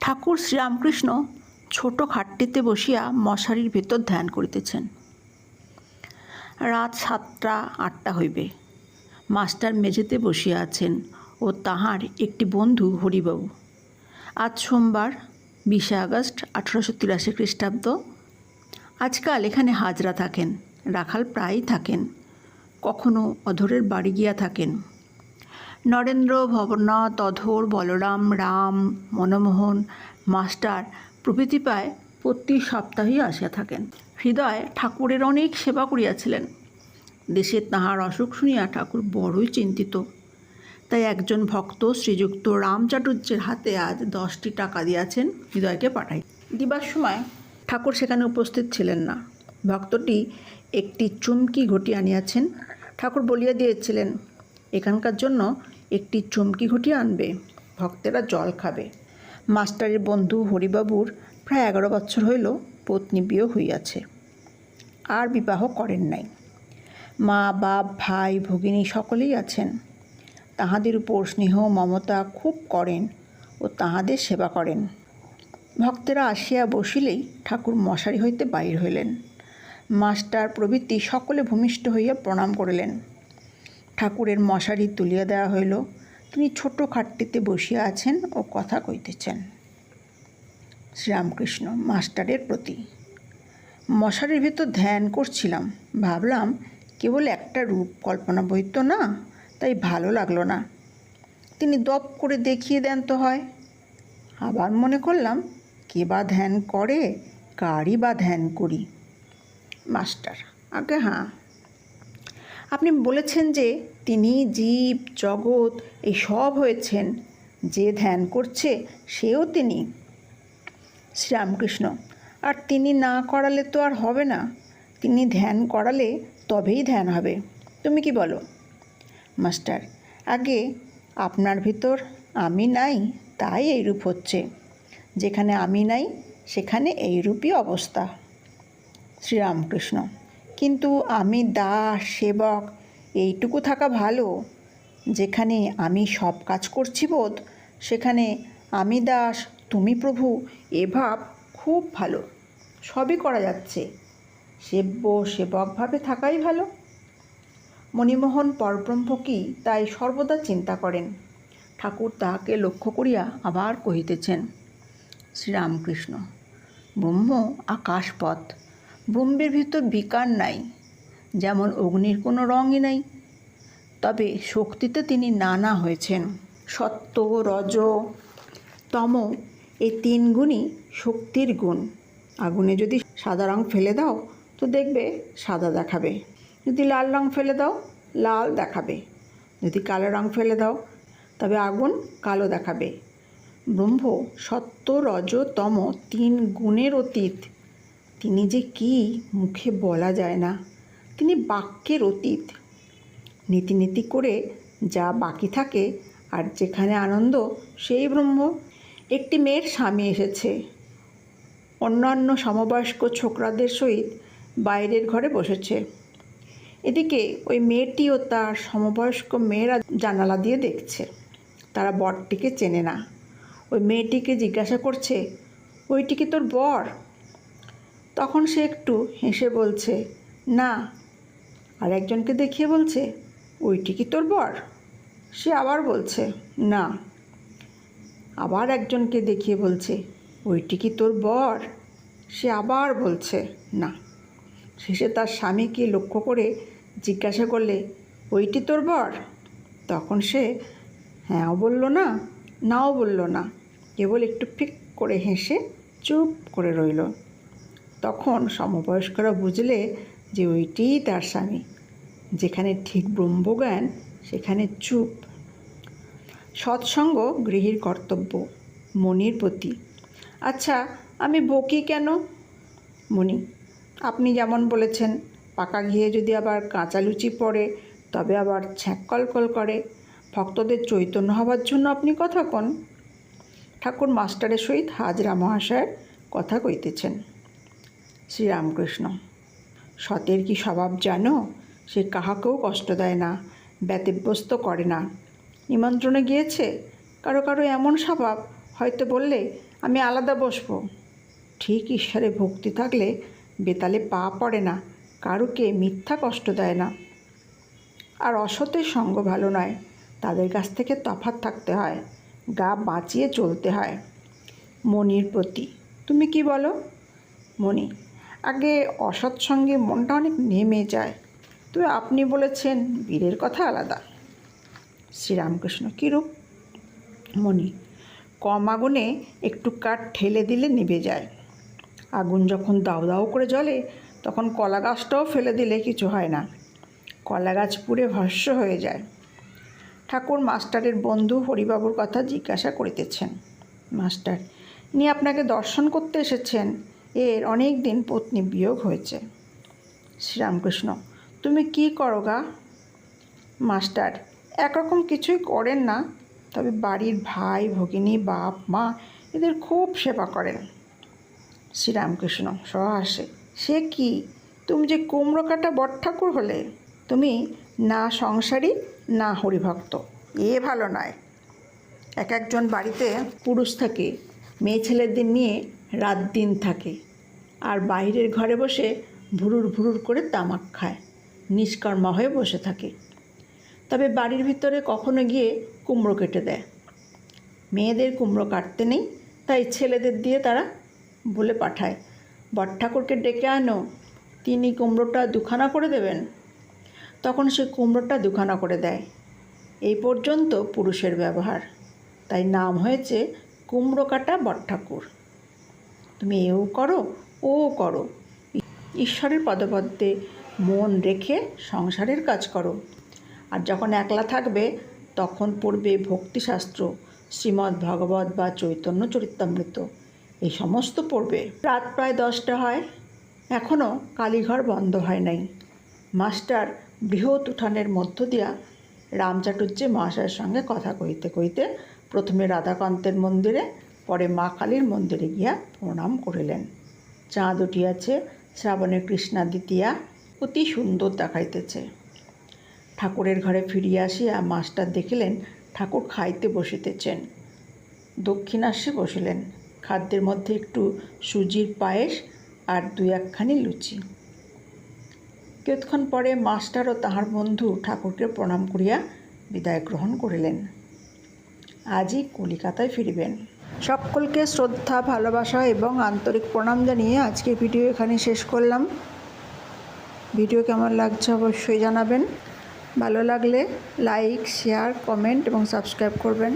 ঠাকুর শ্রীরামকৃষ্ণ ছোট খাটটিতে বসিয়া মশারির ভেতর ধ্যান করিতেছেন। রাত 7টা-8টা হইবে। মাস্টার মেঝেতে বসিয়া আছেন ও তাহার একটি বন্ধু হরিবাবু। আজ সোমবার 20 আগস্ট 1883 খ্রিস্টাব্দ। আজকাল এখানে হাজরা থাকেন, রাখাল প্রায়ই থাকেন, কখনো অধরের বাড়ি গিয়া থাকেন। নরেন্দ্র, ভবনাথ, অধর, বলরাম, রাম, মনমোহন, মাস্টার প্রভৃতি প্রায় প্রতি সপ্তাহেই আসিয়া থাকেন। হৃদয় ঠাকুরের অনেক সেবা করিয়াছিলেন। দেশে তাহার অসুখ শুনিয়া ঠাকুর বড়ই চিন্তিত। তাই একজন ভক্ত শ্রীযুক্ত রাম চাটুর্যের হাতে আজ 10টি টাকা দিয়াছেন হৃদয়কে পাঠাই। দিবার সময় ঠাকুর সেখানে উপস্থিত ছিলেন না। ভক্তটি একটি চুমকি ঘটি আনিয়াছেন। ঠাকুর বলিয়া দিয়েছিলেন, এখানকার জন্য একটি চুমকি ঘটি আনবে, ভক্তেরা জল খাবে। মাস্টারের বন্ধু হরিবাবুর প্রায় 11 বছর হইল পত্নী বিয়ে হইয়াছে, আর বিবাহ করেন নাই। মা, বাপ, ভাই, ভগিনী সকলেই আছেন। তাহাদের উপর স্নেহ মমতা খুব করেন ও তাহাদের সেবা করেন। ভক্তেরা আসিয়া বসিলেই ঠাকুর মশারি হইতে বাহির হইলেন। মাস্টার প্রভৃতি সকলে ভূমিষ্ঠ হইয়া প্রণাম করিলেন। ঠাকুরের মশারি তুলিয়া দেওয়া হইল। তিনি ছোট খাটটিতে বসিয়া আছেন ও কথা কইতেছেন। শ্রীরামকৃষ্ণ মাস্টারের প্রতি: মশারির ভেতর ধ্যান করছিলাম, ভাবলাম কেবল একটা রূপ কল্পনা বই তো না, তাই ভালো লাগলো না। তিনি দপ করে দেখিয়ে দেন তো হয়। আবার মনে করলাম, কে বা ধ্যান করে, কারই বা ধ্যান করি। মাস্টার: আগে হ্যাঁ, আপনি বলেছেন যে তিনি জীব জগৎ এই সব হয়েছেন, যে ধ্যান করছে সেও তিনি। শ্রীরামকৃষ্ণ: আর তিনি না করালে তো আর হবে না, তিনি ধ্যান করালে তবেই ধ্যান হবে। তুমি কি বলো? মাস্টার: আগে আপনার ভিতর আমি নাই, তাই এইরূপ হচ্ছে। যেখানে আমি নাই সেখানে এইরূপই অবস্থা। শ্রীরামকৃষ্ণ: কিন্তু আমি দাস সেবক এইটুকু থাকা ভালো। যেখানে আমি সব কাজ করছি বোধ, সেখানে আমি দাস তুমি প্রভু এ ভাব খুব ভালো। সবই করা যাচ্ছে, সেব্য সেবকভাবে থাকাই ভালো। মণিমোহন পরব্রহ্ম কি তাই সর্বদা চিন্তা করেন। ঠাকুর তাহাকে লক্ষ্য করিয়া আবার কহিতেছেন। শ্রীরামকৃষ্ণ: ব্রহ্ম আকাশপথ, ব্রহ্মের ভিতর বিকার নাই, যেমন অগ্নির কোনো রঙই নাই। তবে শক্তিতে তিনি নানা হয়েছেন। সত্য, রজ, তম এই 3 গুণই শক্তির গুণ। আগুনে যদি সাদা রং ফেলে দাও তো দেখবে সাদা দেখাবে, যদি লাল রং ফেলে দাও লাল দেখাবে, যদি কালো রং ফেলে দাও তবে আগুন কালো দেখাবে। ব্রহ্ম সত্য, রজ, তম 3 গুণের অতীত। তিনি যে কি মুখে বলা যায় না, তিনি বাক্যের অতীত। নীতি নীতি করে যা বাকি থাকে আর যেখানে আনন্দ সেই ব্রহ্ম। একটি মেয়ের স্বামী এসেছে, অন্যান্য সমবয়স্ক ছোকরাদের সহিত বাইরের ঘরে বসেছে। এদিকে ওই মেয়েটি ও তার সমবয়স্ক মেয়েরা জানালা দিয়ে দেখছে। তারা বরটিকে চেনে না। ওই মেয়েটিকে জিজ্ঞাসা করছে, ওইটি কি তোর বর? তখন সে একটু হেসে বলছে, না। আর একজনকে দেখিয়ে বলছে, ওইটি কি তোর বর? সে আবার বলছে, না। আবার একজনকে দেখিয়ে বলছে, ওইটি কি তোর বর? সে আবার বলছে, না। শেষে তার স্বামীকে লক্ষ্য করে জিজ্ঞাসা করলে, ওইটি তোর বর? তখন সে হ্যাঁও বলল না, নাও বলল না, কেবল একটু ফিক করে হেসে চুপ করে রইল। তখন সমবয়স্করা বুঝলে যে ওইটিই তার স্বামী। যেখানে ঠিক ব্রহ্মজ্ঞান সেখানে চুপ। সৎসঙ্গ গৃহীর কর্তব্য। মনির প্রতি: আচ্ছা, আমি বকি কেন? মণি: আপনি যেমন বলেছেন, পাকা ঘিয়ে যদি আবার কাঁচা লুচি পড়ে তবে আবার ছ্যাঁক কলকল করে। ভক্তদের চৈতন্য হবার জন্য আপনি কথা কন। ঠাকুর মাস্টারের সহিত হাজরা মহাশয়ের কথা কইতেছেন। শ্রীরামকৃষ্ণ: সতের কি স্বভাব জানো? সে কাহাকেও কষ্ট দেয় না, ব্যতিব্যস্ত করে না। নিমন্ত্রণে গিয়েছে, কারো কারো এমন স্বভাব হয়তো বললে আমি আলাদা বসবো। ঠিক ঈশ্বরে ভক্তি থাকলে বেতালে পা পড়ে না, কারুকে মিথ্যা কষ্ট দেয় না। আর অসতের সঙ্গ ভালো নয়, তাদের কাছ থেকে তফাৎ থাকতে হয়, গা বাঁচিয়ে চলতে হয়। মনির প্রতি তুমি কি বলো? মনি: আগে অসৎ সঙ্গে মনটা অনেক নেমে যায়, তবে আপনি বলেছেন বীরের কথা আলাদা। শ্রীরামকৃষ্ণ: কীরূপ? মনি: কম আগুনে একটু কাঠ ঠেলে দিলে নিভে যায়। আগুন যখন দাউ দাউ করে জ্বলে তখন কলা গাছটাও ফেলে দিলে কিছু হয় না, কলা গাছ পুড়ে ভস্ম হয়ে যায়। ঠাকুর মাস্টারের বন্ধু হরিবাবুর কথা জিজ্ঞাসা করিতেছেন। মাস্টার: ইনি আপনাকে দর্শন করতে এসেছেন, এর অনেক দিন পত্নী বিয়োগ হয়েছে। শ্রীরামকৃষ্ণ: তুমি কি করো গা? মাস্টার: একরকম কিছুই করেন না, তবে বাড়ির ভাই ভগিনী বাপ মা এদের খুব সেবা করেন। শ্রীরামকৃষ্ণ সহাস্যে: সে কি, তুমি যে কুমড়ো কাটা বটঠাকুর হলে! তুমি না সংসারী না হরিভক্ত, এ ভালো নয়। এক একজন বাড়িতে পুরুষ থাকে, মেয়ে ছেলেদের নিয়ে রাত দিন থাকে, আর বাইরের ঘরে বসে ভুরুর ভুরুর করে তামাক খায়, নিষ্কর্মা হয়ে বসে থাকে। তবে বাড়ির ভিতরে কখনো গিয়ে কুমড়ো কেটে দেয়। মেয়েদের কুমড়ো কাটতে নেই, তাই ছেলেদের দিয়ে তারা বলে পাঠায়, বটঠাকুরকে ডেকে আনো, তিনি কুমড়োটা দুখানা করে দেবেন। তখন সে কুমড়োটা দুখানা করে দেয়। এই পর্যন্ত পুরুষের ব্যবহার, তাই নাম হয়েছে কুমড়ো কাটা বটঠাকুর। তুমি এও করো ও করো, ঈশ্বরের পদপদ্মে মন রেখে সংসারের কাজ করো। আর যখন একলা থাকবে তখন পড়বে ভক্তিশাস্ত্র, শ্রীমদ্ ভাগবত বা চৈতন্য চরিতামৃত, এই সমস্ত পড়বে। রাত প্রায় 10টা হয়, এখনও কালীঘর বন্ধ হয় নাই। মাস্টার বৃহৎ উঠানের মধ্য দিয়া রামচাটুর্যে মহাশয়ের সঙ্গে কথা কইতে কইতে প্রথমে রাধাকান্তের মন্দিরে, পরে মা কালীর মন্দিরে গিয়া প্রণাম করিলেন। চাঁদ উঠিয়াছে, শ্রাবণের কৃষ্ণা দ্বিতীয়া, অতি সুন্দর দেখাইতেছে। ঠাকুরের ঘরে ফিরিয়া আসিয়া মাস্টার দেখিলেন ঠাকুর খাইতে বসিতেছেন। দক্ষিণাস্যে বসিলেন। খাদ্যের মধ্যে একটু সুজির পায়েস আর 2-1খানি লুচি। কিছুক্ষণ পরে মাস্টার ও তাহার বন্ধু ঠাকুরকে প্রণাম করিয়া বিদায় গ্রহণ করিলেন। আজই কলিকাতায় ফিরিবেন। সকলকে শ্রদ্ধা, ভালোবাসা এবং আন্তরিক প্রণাম জানিয়ে আজকের ভিডিও এখানে শেষ করলাম। ভিডিও কেমন লাগছে অবশ্যই জানাবেন। ভালো লাগলে লাইক, শেয়ার, কমেন্ট এবং সাবস্ক্রাইব করবেন।